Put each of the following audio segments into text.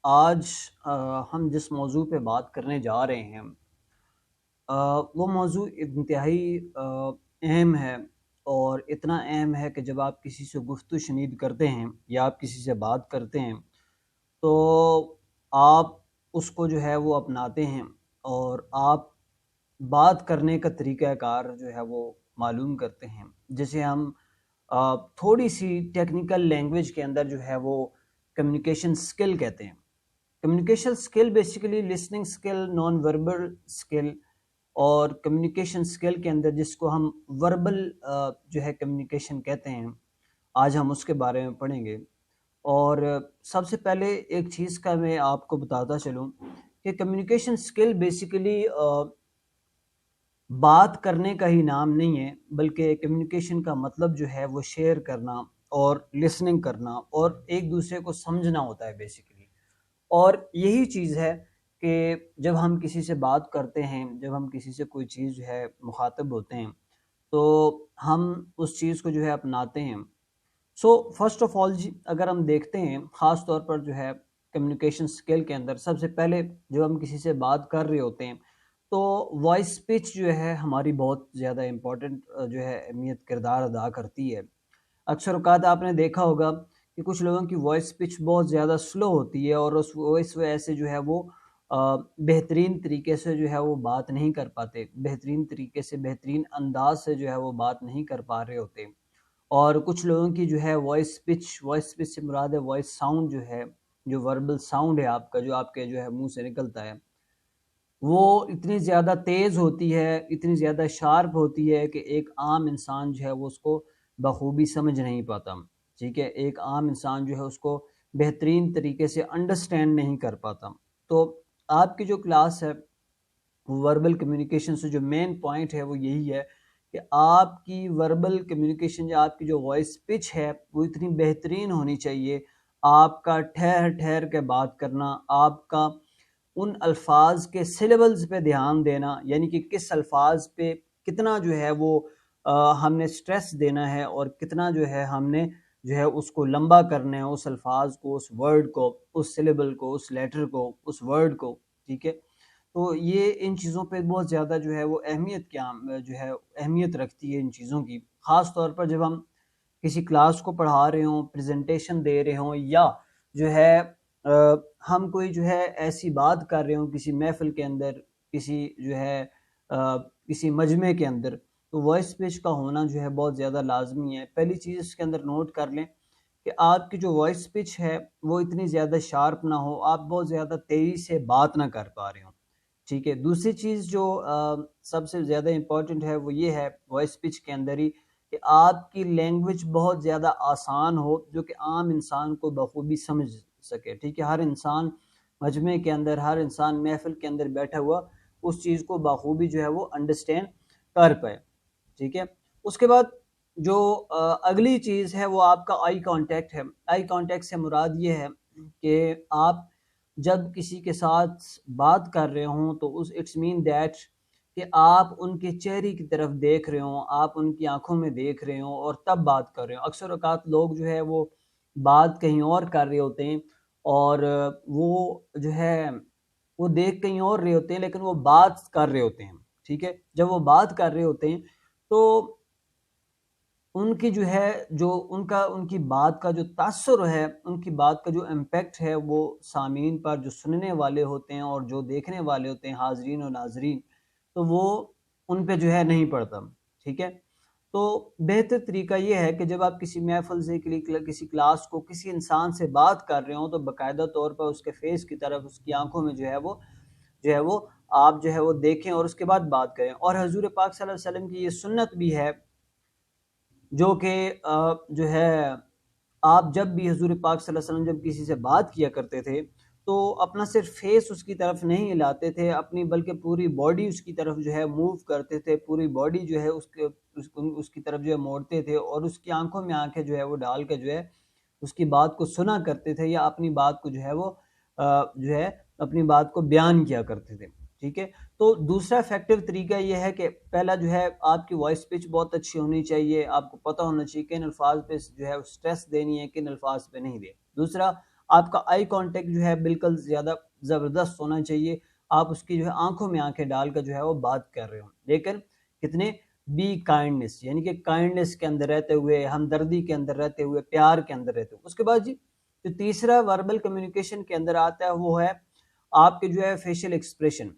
آج ہم جس موضوع پہ بات کرنے جا رہے ہیں وہ موضوع انتہائی اہم ہے، اور اتنا اہم ہے کہ جب آپ کسی سے گفت و شنید کرتے ہیں یا آپ کسی سے بات کرتے ہیں تو آپ اس کو جو ہے وہ اپناتے ہیں، اور آپ بات کرنے کا طریقہ کار جو ہے وہ معلوم کرتے ہیں، جسے ہم تھوڑی سی ٹیکنیکل لینگویج کے اندر جو ہے وہ کمیونیکیشن سکل کہتے ہیں۔ کمیونیکیشن سکل بیسیکلی لسننگ سکل، نان وربل سکل، اور کمیونیکیشن سکل کے اندر جس کو ہم وربل جو ہے کمیونیکیشن کہتے ہیں، آج ہم اس کے بارے میں پڑھیں گے۔ اور سب سے پہلے ایک چیز کا میں آپ کو بتاتا چلوں کہ کمیونیکیشن سکل بیسیکلی بات کرنے کا ہی نام نہیں ہے، بلکہ کمیونیکیشن کا مطلب جو ہے وہ شیئر کرنا اور لسننگ کرنا اور ایک دوسرے کو سمجھنا ہوتا ہے بیسیکلی۔ اور یہی چیز ہے کہ جب ہم کسی سے بات کرتے ہیں، جب ہم کسی سے کوئی چیز جو ہے مخاطب ہوتے ہیں، تو ہم اس چیز کو جو ہے اپناتے ہیں۔ فرسٹ آف آل جی، اگر ہم دیکھتے ہیں خاص طور پر جو ہے کمیونیکیشن سکل کے اندر، سب سے پہلے جب ہم کسی سے بات کر رہے ہوتے ہیں تو وائس پچ جو ہے ہماری بہت زیادہ امپورٹنٹ جو ہے اہمیت کردار ادا کرتی ہے۔ اکثر اوقات آپ نے دیکھا ہوگا کہ کچھ لوگوں کی وائس پچ بہت زیادہ سلو ہوتی ہے، اور اس وجہ سے جو ہے وہ بہترین طریقے سے جو ہے وہ بات نہیں کر پاتے، بہترین طریقے سے بہترین انداز سے جو ہے وہ بات نہیں کر پا رہے ہوتے۔ اور کچھ لوگوں کی جو ہے وائس پچ سے مراد ہے وائس ساؤنڈ، جو ہے جو وربل ساؤنڈ ہے آپ کا، جو آپ کے جو ہے منہ سے نکلتا ہے، وہ اتنی زیادہ تیز ہوتی ہے، اتنی زیادہ شارپ ہوتی ہے کہ ایک عام انسان جو ہے وہ اس کو بخوبی سمجھ نہیں پاتا، ٹھیک ہے، ایک عام انسان جو ہے اس کو بہترین طریقے سے انڈرسٹینڈ نہیں کر پاتا۔ تو آپ کی جو کلاس ہے وربل کمیونیکیشن سے جو مین پوائنٹ ہے وہ یہی ہے کہ آپ کی وربل کمیونیکیشن یا آپ کی جو وائس پچ ہے وہ اتنی بہترین ہونی چاہیے، آپ کا ٹھہر ٹھہر کے بات کرنا، آپ کا ان الفاظ کے سلیبلز پہ دھیان دینا، یعنی کہ کس الفاظ پہ کتنا جو ہے وہ ہم نے سٹریس دینا ہے، اور کتنا جو ہے ہم نے جو ہے اس کو لمبا کرنا ہے، اس الفاظ کو، اس ورڈ کو، اس سلیبل کو، اس لیٹر کو، اس ورڈ کو، ٹھیک ہے۔ تو یہ ان چیزوں پہ بہت زیادہ جو ہے وہ اہمیت رکھتی ہے ان چیزوں کی، خاص طور پر جب ہم کسی کلاس کو پڑھا رہے ہوں، پریزنٹیشن دے رہے ہوں، یا جو ہے ہم کوئی جو ہے ایسی بات کر رہے ہوں کسی محفل کے اندر، کسی جو ہے کسی مجمع کے اندر، تو وائس پچ کا ہونا جو ہے بہت زیادہ لازمی ہے۔ پہلی چیز اس کے اندر نوٹ کر لیں کہ آپ کی جو وائس پچ ہے وہ اتنی زیادہ شارپ نہ ہو، آپ بہت زیادہ تیزی سے بات نہ کر پا رہے ہوں، ٹھیک ہے۔ دوسری چیز جو سب سے زیادہ امپورٹنٹ ہے وہ یہ ہے وائس پچ کے اندر ہی کہ آپ کی لینگویج بہت زیادہ آسان ہو، جو کہ عام انسان کو بخوبی سمجھ سکے، ٹھیک ہے۔ ہر انسان مجمع کے اندر، ہر انسان محفل کے اندر بیٹھا ہوا اس چیز کو بخوبی جو ہے وہ انڈرسٹینڈ کر پائے، ٹھیک ہے۔ اس کے بعد جو اگلی چیز ہے وہ آپ کا آئی کانٹیکٹ ہے۔ آئی کانٹیکٹ سے مراد یہ ہے کہ آپ جب کسی کے ساتھ بات کر رہے ہوں تو اٹس مین دیٹ کہ آپ ان کے چہرے کی طرف دیکھ رہے ہوں، آپ ان کی آنکھوں میں دیکھ رہے ہوں اور تب بات کر رہے ہوں۔ اکثر اوقات لوگ جو ہے وہ بات کہیں اور کر رہے ہوتے ہیں، اور وہ جو ہے وہ دیکھ کہیں اور رہے ہوتے ہیں، لیکن وہ بات کر رہے ہوتے ہیں، ٹھیک ہے۔ جب وہ بات کر رہے ہوتے ہیں تو ان کی جو ہے ان کی بات کا جو تاثر ہے، ان کی بات کا جو امپیکٹ ہے، وہ سامعین پر، جو سننے والے ہوتے ہیں اور جو دیکھنے والے ہوتے ہیں، حاضرین اور ناظرین، تو وہ ان پہ جو ہے نہیں پڑتا، ٹھیک ہے۔ تو بہتر طریقہ یہ ہے کہ جب آپ کسی محفل سے، کسی کلاس کو، کسی انسان سے بات کر رہے ہوں تو باقاعدہ طور پر اس کے فیس کی طرف، اس کی آنکھوں میں جو ہے وہ آپ جو ہے وہ دیکھیں اور اس کے بعد بات کریں۔ اور حضور پاک صلی اللہ علیہ وسلم کی یہ سنت بھی ہے، جو کہ جو ہے آپ جب بھی حضور پاک صلی اللہ علیہ وسلم جب کسی سے بات کیا کرتے تھے تو اپنا صرف فیس اس کی طرف نہیں ہلاتے تھے اپنی، بلکہ پوری باڈی اس کی طرف جو ہے موو کرتے تھے، پوری باڈی جو ہے اس کی طرف جو ہے موڑتے تھے، اور اس کی آنکھوں میں آنکھیں جو ہے وہ ڈال کے جو ہے اس کی بات کو سنا کرتے تھے، یا اپنی بات کو جو ہے وہ جو ہے اپنی بات کو بیان کیا کرتے تھے، ٹھیک ہے۔ تو دوسرا افیکٹو طریقہ یہ ہے کہ پہلا جو ہے آپ کی وائس پچ بہت اچھی ہونی چاہیے، آپ کو پتہ ہونا چاہیے کن الفاظ پہ جو ہے سٹریس دینی ہے، کن الفاظ پہ نہیں دے۔ دوسرا، آپ کا آئی کانٹیکٹ جو ہے بالکل زیادہ زبردست ہونا چاہیے، آپ اس کی جو ہے آنکھوں میں آنکھیں ڈال کر جو ہے وہ بات کر رہے ہوں، لیکن کتنے بی کائنڈنس، یعنی کہ کائنڈنس کے اندر رہتے ہوئے، ہمدردی کے اندر رہتے ہوئے، پیار کے اندر رہتے ہوئے۔ اس کے بعد جی جو تیسرا وربل کمیونیکیشن کے اندر آتا ہے وہ ہے آپ کے جو ہے فیشل ایکسپریشن،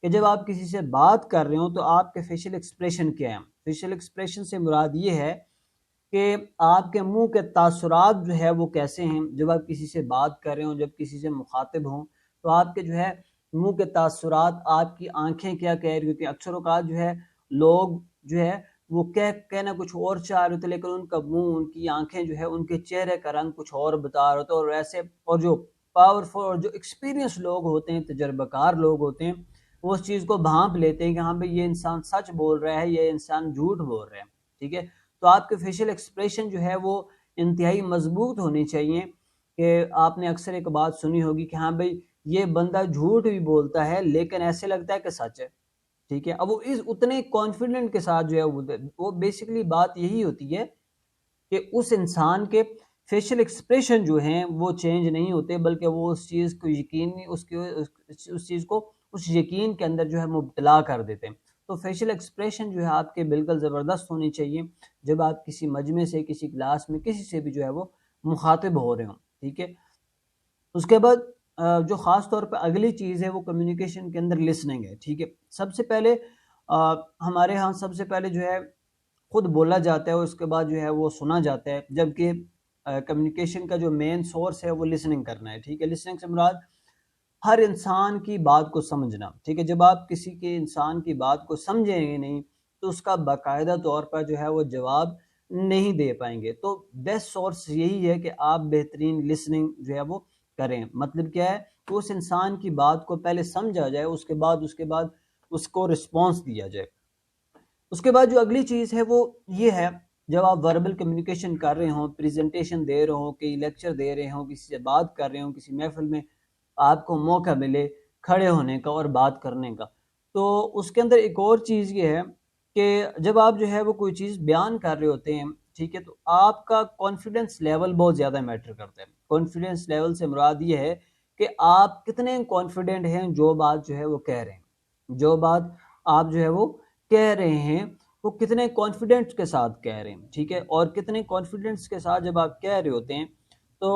کہ جب آپ کسی سے بات کر رہے ہوں تو آپ کے فیشل ایکسپریشن کیا ہیں۔ فیشل ایکسپریشن سے مراد یہ ہے کہ آپ کے منہ کے تاثرات جو ہے وہ کیسے ہیں، جب آپ کسی سے بات کر رہے ہوں، جب کسی سے مخاطب ہوں تو آپ کے جو ہے منہ کے تاثرات، آپ کی آنکھیں کیا کہہ رہی ہوتی ہیں۔ اکثر اوقات جو ہے لوگ جو ہے وہ کہنا کچھ اور چاہ رہے ہوتے، لیکن ان کا منہ، ان کی آنکھیں جو ہے، ان کے چہرے کا رنگ کچھ اور بتا رہا ہوتا ہے، اور ایسے اور جو پاورفل اور جو ایکسپیرینس لوگ ہوتے ہیں، تجربہ کار لوگ ہوتے ہیں، وہ اس چیز کو بھانپ لیتے ہیں کہ ہاں بھئی یہ انسان سچ بول رہا ہے، یہ انسان جھوٹ بول رہا ہے، ٹھیک ہے۔ تو آپ کے فیشل ایکسپریشن جو ہے وہ انتہائی مضبوط ہونی چاہیے، کہ آپ نے اکثر ایک بات سنی ہوگی کہ ہاں بھئی یہ بندہ جھوٹ بھی بولتا ہے لیکن ایسے لگتا ہے کہ سچ ہے، ٹھیک ہے۔ اب وہ اس اتنے کانفیڈنٹ کے ساتھ جو ہے وہ بیسیکلی بات یہی ہوتی ہے کہ اس انسان کے فیشل ایکسپریشن جو ہیں وہ چینج نہیں ہوتے، بلکہ وہ اس چیز کو یقینی اس چیز کو اس یقین کے اندر جو ہے مبتلا کر دیتے ہیں۔ تو فیشل ایکسپریشن جو ہے آپ کے بالکل زبردست ہونی چاہیے جب آپ کسی مجمع سے، کسی کلاس میں، کسی سے بھی جو ہے وہ مخاطب ہو رہے ہوں، ٹھیک ہے۔ اس کے بعد جو خاص طور پہ اگلی چیز ہے وہ کمیونیکیشن کے اندر لسننگ ہے، ٹھیک ہے۔ سب سے پہلے ہمارے ہاں سب سے پہلے جو ہے خود بولا جاتا ہے، اس کے بعد جو ہے وہ سنا جاتا ہے، جبکہ کمیونیکیشن کا جو مین سورس ہے وہ لسننگ کرنا ہے، ٹھیک ہے۔ لسننگ سے مراد ہر انسان کی بات کو سمجھنا، ٹھیک ہے۔ جب آپ کسی کے انسان کی بات کو سمجھیں گے نہیں تو اس کا باقاعدہ طور پر جو ہے وہ جواب نہیں دے پائیں گے۔ تو بیسٹ سورس یہی ہے کہ آپ بہترین لسننگ جو ہے وہ کریں۔ مطلب کیا ہے کہ اس انسان کی بات کو پہلے سمجھا جائے، اس کے بعد اس کو رسپانس دیا جائے۔ اس کے بعد جو اگلی چیز ہے وہ یہ ہے، جب آپ وربل کمیونیکیشن کر رہے ہوں، پریزنٹیشن دے رہے ہوں، کئی لیکچر دے رہے ہوں، کسی سے بات کر رہے ہوں، کسی محفل میں آپ کو موقع ملے کھڑے ہونے کا اور بات کرنے کا، تو اس کے اندر ایک اور چیز یہ ہے کہ جب آپ جو ہے وہ کوئی چیز بیان کر رہے ہوتے ہیں، ٹھیک ہے، تو آپ کا کانفیڈنس لیول بہت زیادہ میٹر کرتا ہے۔ کانفیڈنس لیول سے مراد یہ ہے کہ آپ کتنے کانفیڈنٹ ہیں جو بات جو ہے وہ کہہ رہے ہیں، جو بات آپ جو ہے وہ کہہ رہے ہیں وہ کتنے کانفیڈنس کے ساتھ کہہ رہے ہیں، ٹھیک ہے۔ اور کتنے کانفیڈنس کے ساتھ جب آپ کہہ رہے ہوتے ہیں تو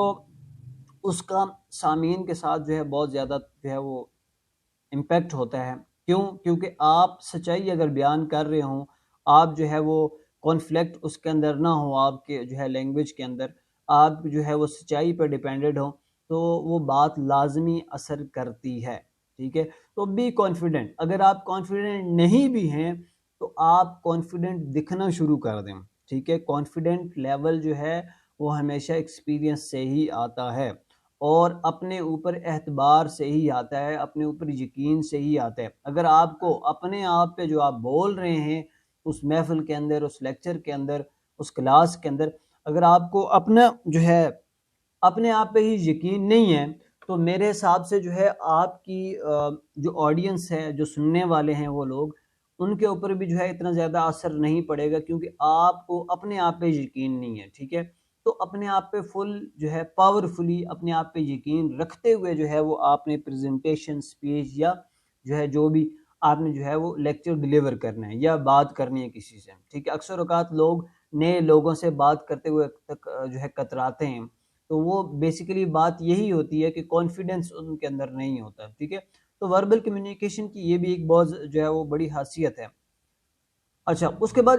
اس کا سامعین کے ساتھ جو ہے بہت زیادہ جو ہے وہ امپیکٹ ہوتا ہے۔ کیونکہ آپ سچائی اگر بیان کر رہے ہوں، آپ جو ہے وہ کانفلکٹ اس کے اندر نہ ہو، آپ کے جو ہے لینگویج کے اندر آپ جو ہے وہ سچائی پر ڈیپینڈڈ ہوں، تو وہ بات لازمی اثر کرتی ہے، ٹھیک ہے۔ تو بی کانفیڈنٹ، اگر آپ کانفیڈنٹ نہیں بھی ہیں تو آپ کانفیڈنٹ دکھنا شروع کر دیں، ٹھیک ہے۔ کانفیڈنٹ لیول جو ہے وہ ہمیشہ ایکسپیرینس سے ہی آتا ہے، اور اپنے اوپر اعتبار سے ہی آتا ہے، اپنے اوپر یقین سے ہی آتا ہے۔ اگر آپ کو اپنے آپ پہ جو آپ بول رہے ہیں اس محفل کے اندر، اس لیکچر کے اندر، اس کلاس کے اندر، اگر آپ کو اپنا جو ہے اپنے آپ پہ ہی یقین نہیں ہے تو میرے حساب سے جو ہے آپ کی جو آڈینس ہے، جو سننے والے ہیں وہ لوگ، ان کے اوپر بھی جو ہے اتنا زیادہ اثر نہیں پڑے گا، کیونکہ آپ کو اپنے آپ پہ یقین نہیں ہے، ٹھیک ہے۔ تو اپنے آپ پہ فل جو ہے پاورفلی اپنے آپ پہ یقین رکھتے ہوئے جو ہے وہ آپ نے پریزنٹیشن، سپیچ، یا جو ہے جو بھی آپ نے جو ہے وہ لیکچر ڈیلیور کرنا ہے یا بات کرنی ہے کسی سے، ٹھیک ہے۔ اکثر اوقات لوگ نئے لوگوں سے بات کرتے ہوئے تک جو ہے کتراتے ہیں، تو وہ بیسیکلی بات یہی ہوتی ہے کہ کانفیڈنس ان کے اندر نہیں ہوتا، ٹھیک ہے۔ تو وربل کمیونیکیشن کی یہ بھی ایک بہت جو ہے وہ بڑی خاصیت ہے۔ اچھا، اس کے بعد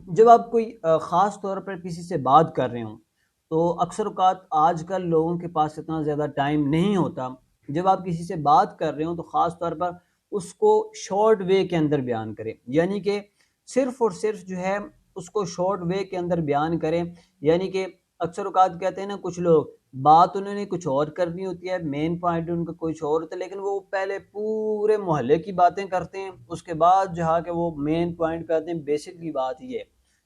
جب آپ کوئی خاص طور پر کسی سے بات کر رہے ہوں تو اکثر اوقات آج کل لوگوں کے پاس اتنا زیادہ ٹائم نہیں ہوتا، جب آپ کسی سے بات کر رہے ہوں تو خاص طور پر اس کو شارٹ وے کے اندر بیان کریں، یعنی کہ صرف اور صرف جو ہے اس کو شارٹ وے کے اندر بیان کریں۔ یعنی کہ اکثر اوقات کہتے ہیں نا کچھ لوگ، بات انہوں نے کچھ اور کرنی ہوتی ہے، مین پوائنٹ ان کا کچھ اور ہوتا ہے، لیکن وہ پہلے پورے محلے کی باتیں کرتے ہیں، اس کے بعد جہاں کہ وہ مین پوائنٹ پہ آتے ہیں۔ بیسکلی بات یہ ہے،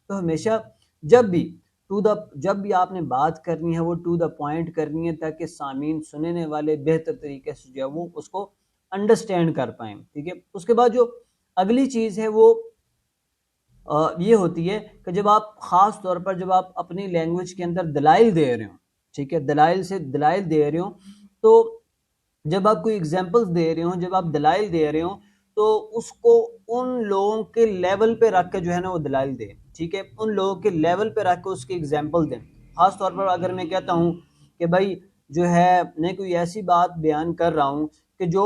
تو ہمیشہ جب بھی آپ نے بات کرنی ہے وہ ٹو دا پوائنٹ کرنی ہے، تاکہ سامعین، سننے والے بہتر طریقے سے جو ہے وہ اس کو انڈرسٹینڈ کر پائیں، ٹھیک ہے۔ اس کے بعد جو اگلی چیز ہے وہ یہ ہوتی ہے کہ جب آپ خاص طور پر جب آپ اپنی لینگویج کے اندر دلائل دے رہے ہوں، ٹھیک ہے، دلائل سے دلائل دے رہے ہوں، تو جب آپ کوئی ایگزامپلس دے رہے ہوں، جب آپ دلائل دے رہے ہوں، تو اس کو ان لوگوں کے لیول پہ رکھ کے جو ہے نا وہ دلائل دیں، ٹھیک ہے، ان لوگوں کے لیول پہ رکھ کے اس کی ایگزامپل دیں. خاص طور پر اگر میں کہتا ہوں کہ بھائی جو ہے میں کوئی ایسی بات بیان کر رہا ہوں کہ جو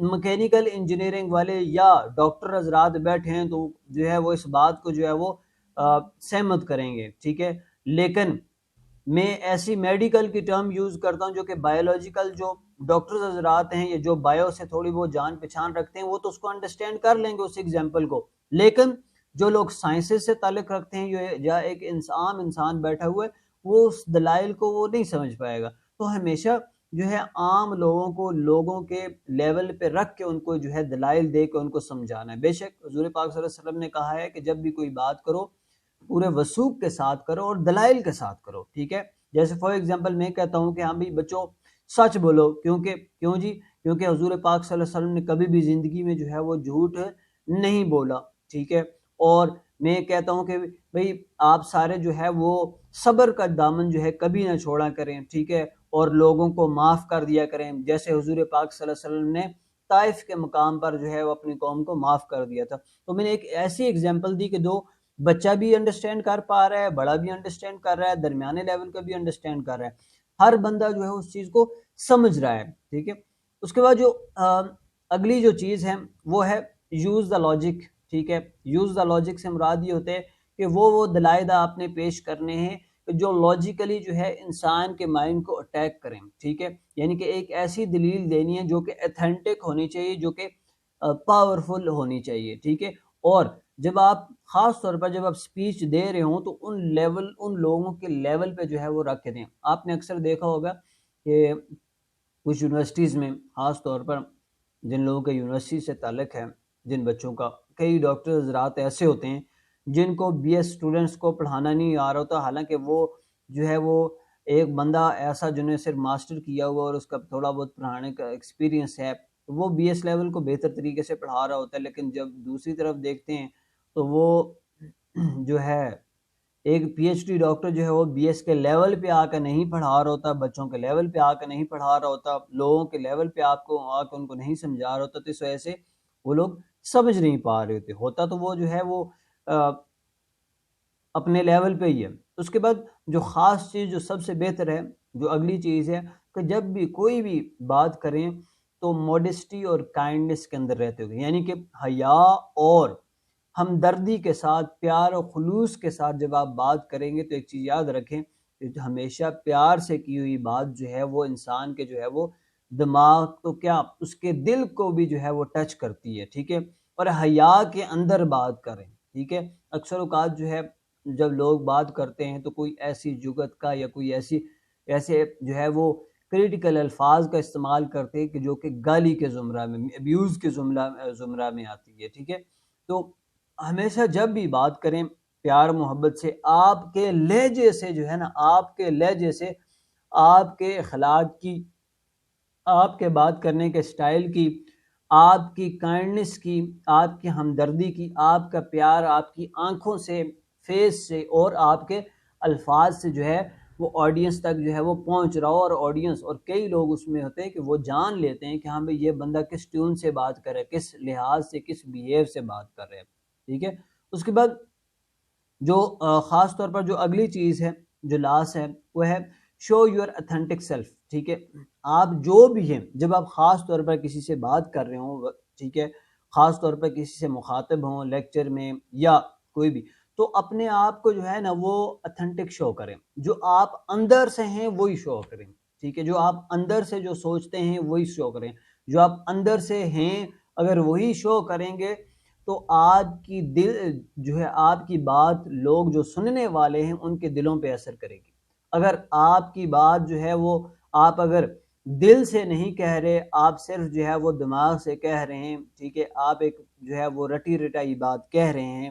مکینیکل انجینئرنگ والے یا ڈاکٹر حضرات بیٹھے ہیں تو جو ہے وہ اس بات کو جو ہے وہ سہمت کریں گے، ٹھیک ہے، لیکن میں ایسی میڈیکل کی ٹرم یوز کرتا ہوں جو کہ بایولوجیکل جو ڈاکٹرز حضرات ہیں یا جو بایو سے تھوڑی بہت جان پہچان رکھتے ہیں وہ تو اس کو انڈرسٹینڈ کر لیں گے اس ایگزامپل کو، لیکن جو لوگ سائنسز سے تعلق رکھتے ہیں یا ایک عام انسان بیٹھا ہوا ہے وہ اس دلائل کو وہ نہیں سمجھ پائے گا. تو ہمیشہ جو ہے عام لوگوں کو لوگوں کے لیول پہ رکھ کے ان کو جو ہے دلائل دے کے ان کو سمجھانا ہے. بے شک حضور پاک صلی اللہ علیہ وسلم نے کہا ہے کہ جب بھی کوئی بات کرو پورے وثوق کے ساتھ کرو اور دلائل کے ساتھ کرو، ٹھیک ہے. جیسے فار ایگزامپل میں کہتا ہوں کہ ہاں بھی بچوں سچ بولو، کیونکہ حضور پاک صلی اللہ علیہ وسلم نے کبھی بھی زندگی میں جو ہے وہ جھوٹ نہیں بولا، ٹھیک ہے. اور میں کہتا ہوں کہ بھئی آپ سارے جو ہے وہ صبر کا دامن جو ہے کبھی نہ چھوڑا کریں، ٹھیک ہے، اور لوگوں کو معاف کر دیا کریں، جیسے حضور پاک صلی اللہ علیہ وسلم نے طائف کے مقام پر جو ہے وہ اپنی قوم کو معاف کر دیا تھا. تو میں نے ایک ایسی ایگزامپل دی کہ دو بچہ بھی انڈرسٹینڈ کر پا رہا ہے، بڑا بھی انڈرسٹینڈ کر رہا ہے، درمیانے لیول کا بھی انڈرسٹینڈ کر رہا ہے، ہر بندہ جو ہے اس چیز کو سمجھ رہا ہے، ٹھیک ہے. اس کے بعد جو اگلی جو چیز ہے وہ ہے یوز دا لاجک، ٹھیک ہے. یوز دا لاجک سے مراد یہ ہوتے ہیں کہ وہ دلائل آپ نے پیش کرنے ہیں جو لاجیکلی جو ہے انسان کے مائنڈ کو اٹیک کریں، ٹھیک ہے. یعنی کہ ایک ایسی دلیل دینی ہے جو کہ ایتھینٹک ہونی چاہیے، جو کہ پاورفل ہونی چاہیے، ٹھیک ہے. اور جب آپ خاص طور پر جب آپ سپیچ دے رہے ہوں تو ان لوگوں کے لیول پہ جو ہے وہ رکھ دیں. آپ نے اکثر دیکھا ہوگا کہ کچھ یونیورسٹیز میں خاص طور پر جن لوگوں کا یونیورسٹی سے تعلق ہے، جن بچوں کا، کئی ڈاکٹر حضرات ایسے ہوتے ہیں جن کو بی ایس اسٹوڈنٹس کو پڑھانا نہیں آ رہا ہوتا، حالانکہ وہ جو ہے وہ ایک بندہ ایسا جنہوں نے صرف ماسٹر کیا ہوا اور اس کا تھوڑا بہت پڑھانے کا ایکسپیرینس ہے، وہ بی ایس لیول کو بہتر طریقے سے پڑھا رہا ہوتا ہے. لیکن جب دوسری طرف دیکھتے ہیں تو وہ جو ہے ایک پی ایچ ڈی ڈاکٹر جو ہے وہ بی ایس کے لیول پہ آ کے نہیں پڑھا رہا ہوتا، بچوں کے لیول پہ آ کے نہیں پڑھا رہا ہوتا، لوگوں کے لیول پہ آپ کو آ کے ان کو نہیں سمجھا رہا ہوتا. تو اس وجہ سے وہ لوگ سمجھ نہیں پا رہے ہوتا تو وہ جو ہے وہ اپنے لیول پہ ہی ہے. اس کے بعد جو خاص چیز جو سب سے بہتر ہے، جو اگلی چیز ہے کہ جب بھی کوئی بھی بات کریں تو موڈسٹی اور کائنڈنس کے اندر رہتے ہوئے، یعنی کہ حیا اور ہمدردی کے ساتھ، پیار اور خلوص کے ساتھ جب آپ بات کریں گے تو ایک چیز یاد رکھیں کہ ہمیشہ پیار سے کی ہوئی بات جو ہے وہ انسان کے جو ہے وہ دماغ تو کیا اس کے دل کو بھی جو ہے وہ ٹچ کرتی ہے، ٹھیک ہے. اور حیا کے اندر بات کریں، ٹھیک ہے. اکثر اوقات جو ہے جب لوگ بات کرتے ہیں تو کوئی ایسی جگت کا یا کوئی ایسے جو ہے وہ کریٹیکل الفاظ کا استعمال کرتے ہیں کہ جو کہ گالی کے زمرہ میں، ابیوز کے زمرہ میں آتی ہے، ٹھیک ہے. تو ہمیشہ جب بھی بات کریں پیار محبت سے، آپ کے لہجے سے جو ہے نا، آپ کے لہجے سے، آپ کے اخلاق کی، آپ کے بات کرنے کے سٹائل کی، آپ کی کائنڈنس کی، آپ کی ہمدردی کی، آپ کا پیار آپ کی آنکھوں سے، فیس سے اور آپ کے الفاظ سے جو ہے وہ آڈینس تک جو ہے وہ پہنچ رہا ہو. اور آڈینس اور کئی لوگ اس میں ہوتے ہیں کہ وہ جان لیتے ہیں کہ ہاں بھئی یہ بندہ کس ٹیون سے بات کر رہا ہے، کس لحاظ سے، کس بیہیو سے بات کر رہے ہیں، ٹھیک ہے. اس کے بعد جو خاص طور پر جو اگلی چیز ہے، جو لاسٹ ہے، وہ ہے شو یور اتھینٹک سیلف، ٹھیک ہے. آپ جو بھی ہیں، جب آپ خاص طور پر کسی سے بات کر رہے ہوں، ٹھیک ہے، خاص طور پر کسی سے مخاطب ہوں لیکچر میں یا کوئی بھی، تو اپنے آپ کو جو ہے نا وہ اتھینٹک شو کریں، جو آپ اندر سے ہیں وہی شو کریں، ٹھیک ہے. جو آپ اندر سے جو سوچتے ہیں وہی شو کریں، جو آپ اندر سے ہیں اگر وہی شو کریں گے تو آپ کی دل جو ہے، آپ کی بات لوگ جو سننے والے ہیں ان کے دلوں پہ اثر کرے گی. اگر آپ کی بات جو ہے وہ آپ اگر دل سے نہیں کہہ رہے، آپ صرف جو ہے وہ دماغ سے کہہ رہے ہیں، ٹھیک ہے، آپ ایک جو ہے وہ رٹی رٹائی بات کہہ رہے ہیں،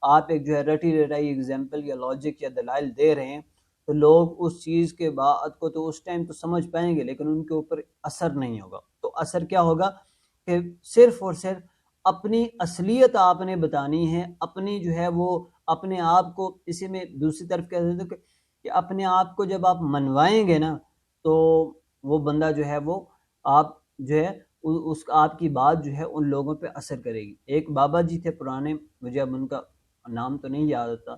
آپ ایک جو ہے رٹی رٹائی ایگزامپل یا لاجک یا دلائل دے رہے ہیں، تو لوگ اس چیز کے بات کو تو اس ٹائم تو سمجھ پائیں گے لیکن ان کے اوپر اثر نہیں ہوگا. تو اثر کیا ہوگا کہ صرف اور صرف اپنی اصلیت آپ نے بتانی ہے، اپنی جو ہے وہ اپنے آپ کو، اسی میں دوسری طرف کہہ دیتے کہ کہ اپنے آپ کو جب آپ منوائیں گے نا تو وہ بندہ جو ہے وہ آپ جو ہے اس آپ کی بات جو ہے ان لوگوں پہ اثر کرے گی. ایک بابا جی تھے پرانے، مجھے اب ان کا نام تو نہیں یاد آتا،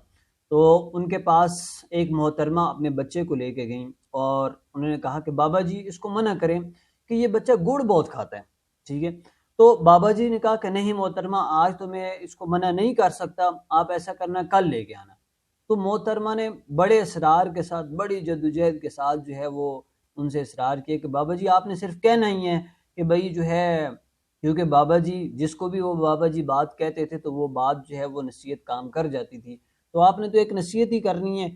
تو ان کے پاس ایک محترمہ اپنے بچے کو لے کے گئیں اور انہوں نے کہا کہ بابا جی اس کو منع کریں کہ یہ بچہ گڑ بہت کھاتا ہے. ٹھیک ہے، تو بابا جی نے کہا کہ نہیں محترمہ، آج تو میں اس کو منع نہیں کر سکتا، آپ ایسا کرنا کل لے کے آنا. تو محترمہ نے بڑے اصرار کے ساتھ، بڑی جدوجہد کے ساتھ جو ہے وہ ان سے اصرار کیا کہ بابا جی آپ نے صرف کہنا ہی ہے کہ بھائی جو ہے، کیونکہ بابا جی جس کو بھی وہ بابا جی بات کہتے تھے تو وہ بات جو ہے وہ نصیحت کام کر جاتی تھی، تو آپ نے تو ایک نصیحت ہی کرنی ہے